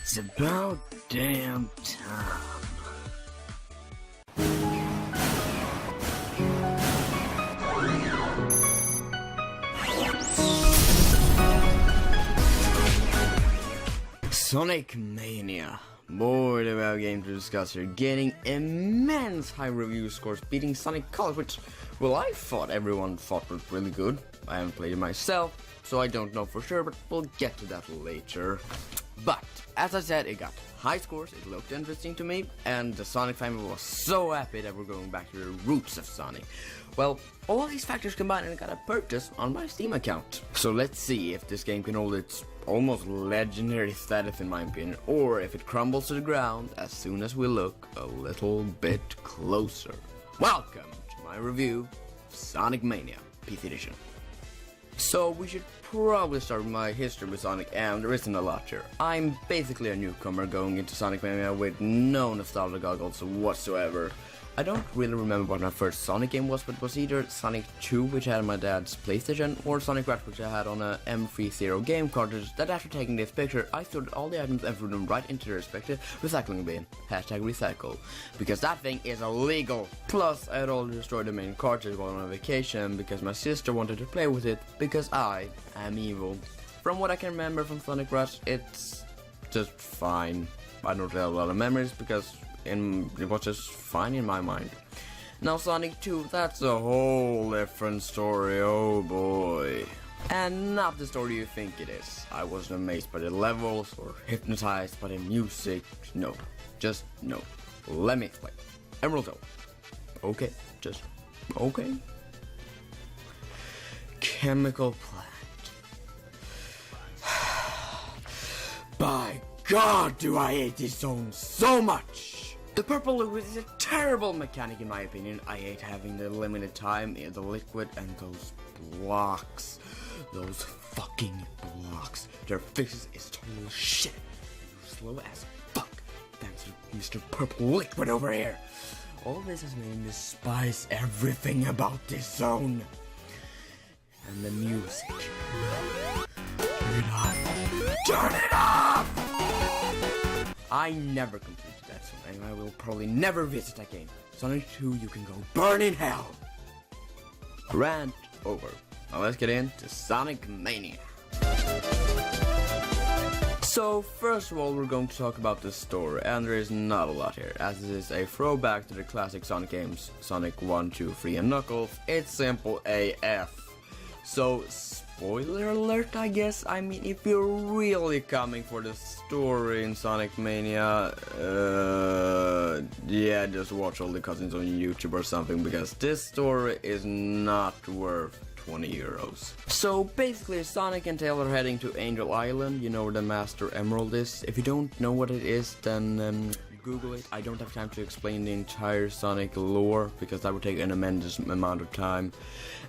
It's about damn time. Sonic Mania. Boy, the well game to discuss here. Getting immense high review scores, beating Sonic Colors, which, well, I thought everyone thought was really good. I haven't played it myself, so I don't know for sure, but we'll get to that later. But, as I said, it got high scores, it looked interesting to me, and the Sonic family was so happy that we're going back to the roots of Sonic. Well, all these factors combined and I got a purchase on my Steam account. So let's see if this game can hold its almost legendary status in my opinion, or if it crumbles to the ground as soon as we look a little bit closer. Welcome to my review of Sonic Mania PC Edition. So we should probably start with my history with Sonic, and there isn't a lot here. I'm basically a newcomer going into Sonic Mania with no nostalgia goggles whatsoever. I don't really remember what my first Sonic game was, but it was either Sonic 2, which I had on my dad's PlayStation, or Sonic Rush, which I had on a M30 game cartridge, that after taking this picture, I stored all the items and threw them right into the respective recycling bin. Hashtag recycle. Because that thing is illegal. Plus, I had already destroyed the main cartridge while on vacation, because my sister wanted to play with it, because I am evil. From what I can remember from Sonic Rush, it's just fine. I don't have a lot of memories, because it was just fine in my mind. Now Sonic 2, that's a whole different story, oh boy. And not the story you think it is. I wasn't amazed by the levels or hypnotized by the music. No, just no. Let me explain. Emerald Hill. Okay, just okay. Chemical plant. By God, do I hate this zone so much! The purple liquid is a terrible mechanic in my opinion. I hate having the limited time in the liquid and those blocks. Those fucking blocks. Their fixes is total shit. Slow as fuck. Thanks to Mr. Purple Liquid over here. All this has made me despise everything about this zone. And the music. Turn it off. Turn it off! I never completed that zone, and I will probably never visit that game. Sonic 2, you can go burn in hell! Rant over. Now let's get into Sonic Mania. So, first of all, we're going to talk about the story, and there is not a lot here, as it is a throwback to the classic Sonic games, Sonic 1, 2, 3, and Knuckles. It's simple AF. So, spoiler alert, I guess. I mean, if you're really coming for the story in Sonic Mania, yeah, just watch all the cutscenes on YouTube or something, because this story is not worth 20 euros. So basically, Sonic and Tails are heading to Angel Island, you know where the Master Emerald is. If you don't know what it is, then Google it. I don't have time to explain the entire Sonic lore, because that would take an immense amount of time.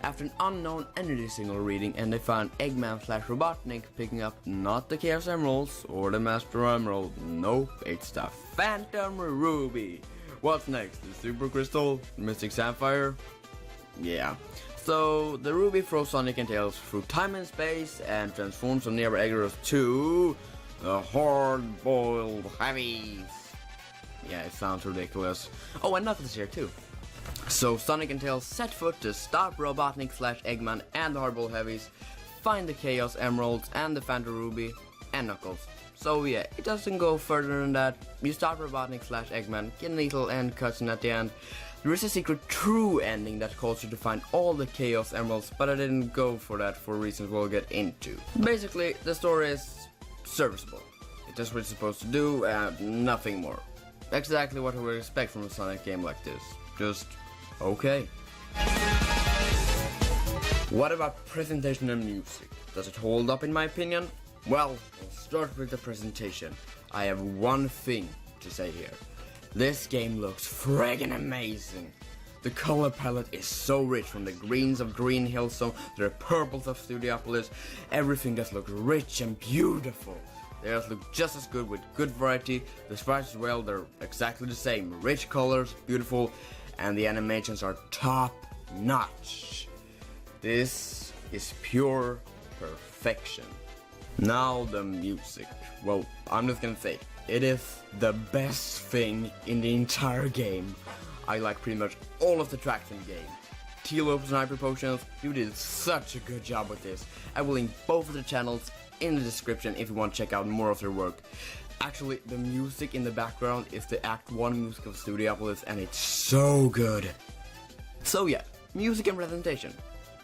After an unknown energy signal reading, and they found Eggman / Robotnik picking up not the Chaos Emeralds or the Master Emerald. Nope, it's the Phantom Ruby. What's next? The Super Crystal? Mystic Sapphire? Yeah. So the Ruby throws Sonic and Tails through time and space and transforms the nearby Eggeros to the hard-boiled heavies. Yeah, it sounds ridiculous. Oh, and Knuckles is here too. So Sonic and Tails set foot to stop Robotnik / Eggman and the Hardball Heavies, find the Chaos Emeralds and the Phantom Ruby, and Knuckles. So yeah, it doesn't go further than that. You stop Robotnik / Eggman, get a little end cutscene at the end. There is a secret true ending that calls you to find all the Chaos Emeralds, but I didn't go for that for reasons we'll get into. Basically, the story is serviceable. It does what it's supposed to do and nothing more. Exactly what I would expect from a Sonic game like this. Just okay. What about presentation and music? Does it hold up in my opinion? Well, we'll start with the presentation. I have one thing to say here. This game looks friggin' amazing. The color palette is so rich, from the greens of Green Hill Zone to the purples of Studiopolis. Everything just looks rich and beautiful. They just look just as good with good variety. The sprites as well, they're exactly the same. Rich colors, beautiful, and the animations are top notch. This is pure perfection. Now the music. Well, I'm just gonna say, it is the best thing in the entire game. I like pretty much all of the tracks in the game. T-Lopes and Hyper Potions, you did such a good job with this. I will link both of the channels in the description if you want to check out more of their work. Actually, the music in the background is the Act 1 music of Studiopolis, and it's so good. So yeah, music and presentation.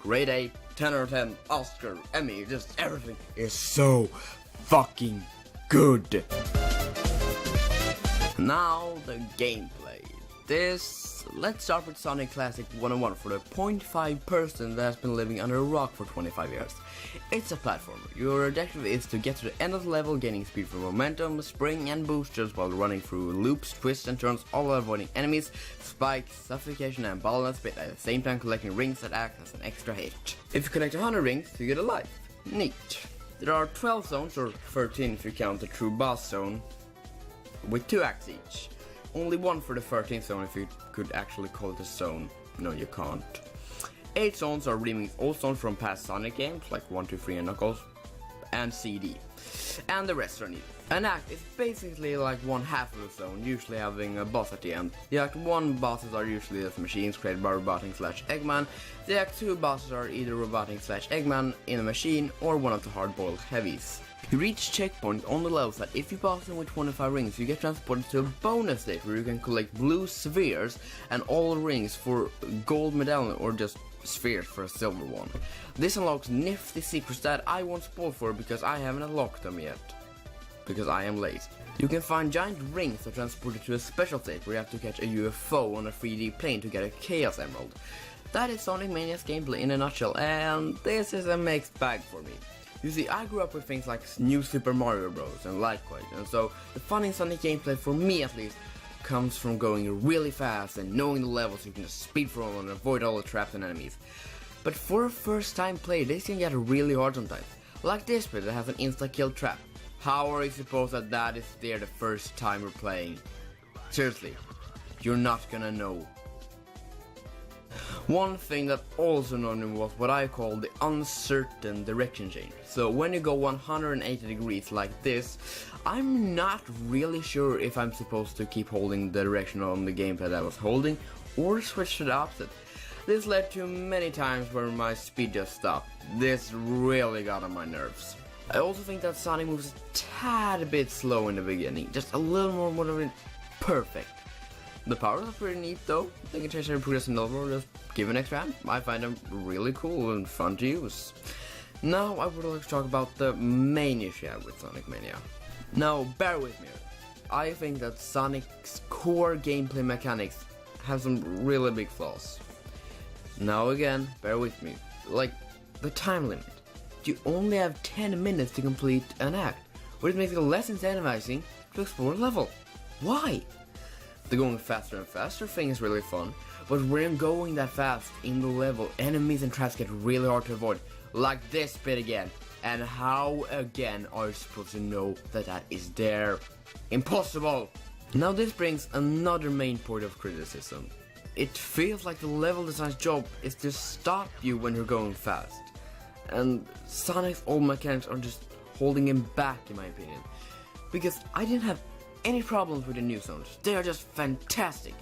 Grade A, 10 out of 10, Oscar, Emmy, just everything is so fucking good. Now the gameplay. Let's start with Sonic Classic 101 for the 0.5 person that has been living under a rock for 25 years. It's a platformer. Your objective is to get to the end of the level, gaining speed from momentum, spring and boosters while running through loops, twists and turns, all while avoiding enemies, spikes, suffocation and balance, but at the same time collecting rings that act as an extra hit. If you collect 100 rings, you get a life. Neat. There are 12 zones, or 13 if you count the true boss zone, with 2 acts each. Only one for the 13th zone if you could actually call it a zone. No, you can't. 8 zones are remixed old zones from past Sonic games like 1, 2, 3 and Knuckles and CD. And the rest are needed. An act is basically like one half of the zone, usually having a boss at the end. The Act 1 bosses are usually just machines created by Robotnik/Eggman. The Act 2 bosses are either Robotnik/Eggman in a machine or one of the hard-boiled heavies. You reach checkpoint on the levels that if you pass them with 25 rings, you get transported to a bonus stage where you can collect blue spheres and all rings for gold medallion or just spheres for a silver one. This unlocks nifty secrets that I won't spoil for because I haven't unlocked them yet. Because I am lazy. You can find giant rings that transport you to a special stage where you have to catch a UFO on a 3D plane to get a Chaos Emerald. That is Sonic Mania's gameplay in a nutshell, and this is a mixed bag for me. You see, I grew up with things like New Super Mario Bros. And Litecoin, and so the fun in Sonic gameplay, for me at least, comes from going really fast and knowing the levels so you can just speed through and avoid all the traps and enemies. But for a first time player, this can get really hard sometimes. Like this bit that has an insta-kill trap. How are you supposed that is there the first time you're playing? Seriously, you're not gonna know. One thing that also annoyed me was what I call the uncertain direction change. So when you go 180 degrees like this, I'm not really sure if I'm supposed to keep holding the direction on the gamepad I was holding or switch to the opposite. This led to many times where my speed just stopped. This really got on my nerves. I also think that Sonic moves a tad bit slow in the beginning, just a little more moderate. Perfect. The powers are pretty neat though. They can change their progressive level or just give an extra hand. I find them really cool and fun to use. Now I would like to talk about the main issue I have with Sonic Mania. Now bear with me. I think that Sonic's core gameplay mechanics have some really big flaws. Now again, bear with me. Like the time limit. You only have 10 minutes to complete an act, which makes it less incentivizing to explore a level. Why? The going faster and faster thing is really fun, but when going that fast in the level, enemies and traps get really hard to avoid, like this bit again. And how again are you supposed to know that that is there? Impossible! Now this brings another main point of criticism. It feels like the level design's job is to stop you when you're going fast. And Sonic's old mechanics are just holding him back in my opinion. Because I didn't have any problems with the new zones. They are just fantastic.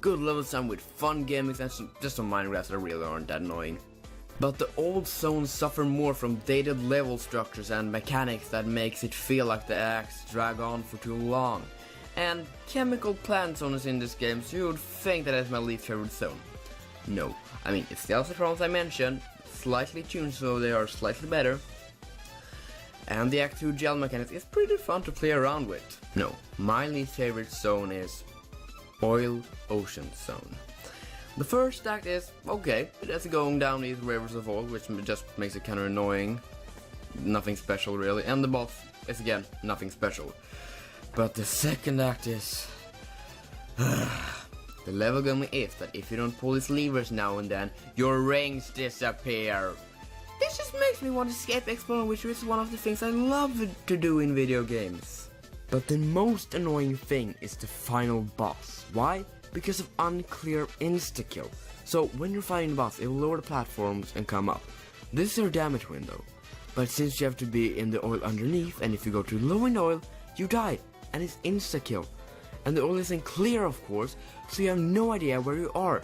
Good level design with fun gimmicks and just some minor graphs that really aren't that annoying. But the old zones suffer more from dated level structures and mechanics that makes it feel like the acts drag on for too long. And chemical plant zones in this game, so you would think that is my least favorite zone. No, I mean it's the other problems I mentioned, slightly tuned so they are slightly better. And the Act 2 gel mechanics is pretty fun to play around with. No, my least favorite zone is Oil Ocean Zone. The first act is okay, it has going down these rivers of oil, which just makes it kind of annoying. Nothing special really, and the boss is again nothing special. But the second act is... the level gimmick is that if you don't pull these levers now and then, your rings disappear. This just makes me want to escape exploring, which is one of the things I love to do in video games. But the most annoying thing is the final boss. Why? Because of unclear insta-kill. So when you're fighting the boss, it will lower the platforms and come up. This is your damage window. But since you have to be in the oil underneath, and if you go too low in oil, you die, and it's insta-kill. And the oil isn't clear, of course, so you have no idea where you are.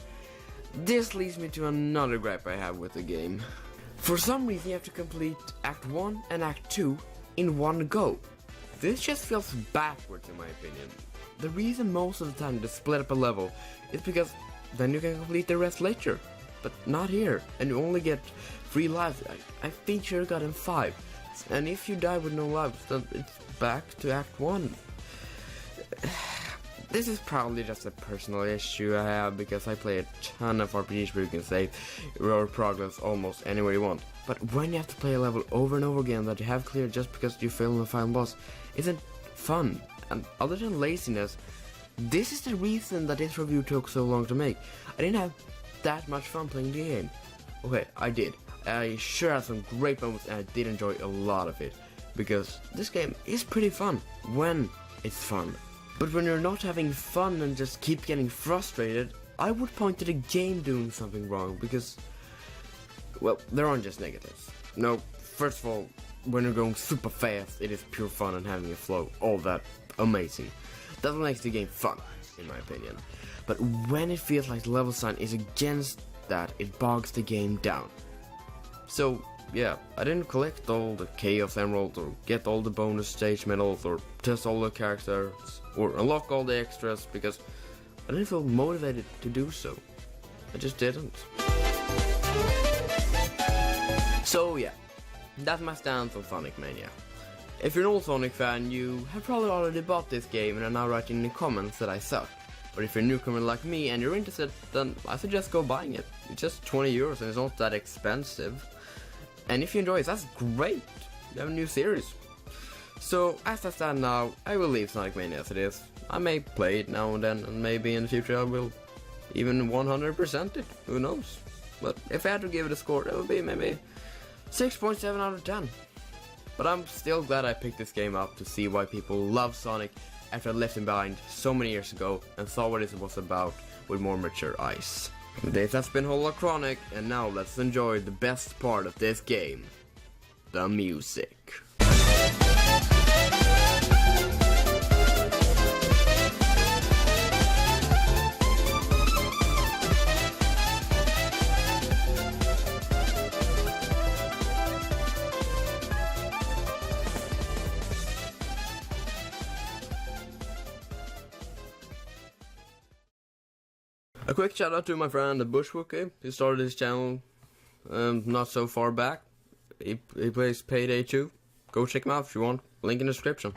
This leads me to another gripe I have with the game. For some reason you have to complete Act 1 and Act 2 in one go. This just feels backwards in my opinion. The reason most of the time to split up a level is because then you can complete the rest later. But not here, and you only get 3 lives. I think you got in 5. And if you die with no lives, then it's back to Act 1. This is probably just a personal issue I have because I play a ton of RPGs where you can save your progress almost anywhere you want. But when you have to play a level over and over again that you have cleared just because you failed on the final boss, isn't fun. And other than laziness, this is the reason that this review took so long to make. I didn't have that much fun playing the game. Okay, I did. I sure had some great moments and I did enjoy a lot of it. Because this game is pretty fun when it's fun. But when you're not having fun and just keep getting frustrated, I would point to the game doing something wrong because, well, there aren't just negatives. No, first of all, when you're going super fast, it is pure fun and having a flow, all that amazing. That's what makes the game fun, in my opinion. But when it feels like the level design is against that, it bogs the game down. So, yeah, I didn't collect all the Chaos Emeralds or get all the bonus stage medals or test all the characters or unlock all the extras because I didn't feel motivated to do so. I just didn't. So yeah, that's my stance on Sonic Mania. If you're an old Sonic fan, you have probably already bought this game and are now writing in the comments that I suck. But if you're a newcomer like me and you're interested, then I suggest go buying it. It's just 20 euros and it's not that expensive. And if you enjoy it, that's great. You have a new series. So, as I stand now, I will leave Sonic Mania as it is. I may play it now and then, and maybe in the future I will even 100% it. Who knows? But if I had to give it a score, it would be maybe 6.7 out of 10. But I'm still glad I picked this game up to see why people love Sonic after I left him behind so many years ago and saw what it was about with more mature eyes. This has been Holocronic, and now let's enjoy the best part of this game, the music. A quick shout out to my friend Bushwookie. He started his channel not so far back. He plays Payday 2. Go check him out if you want. Link in the description.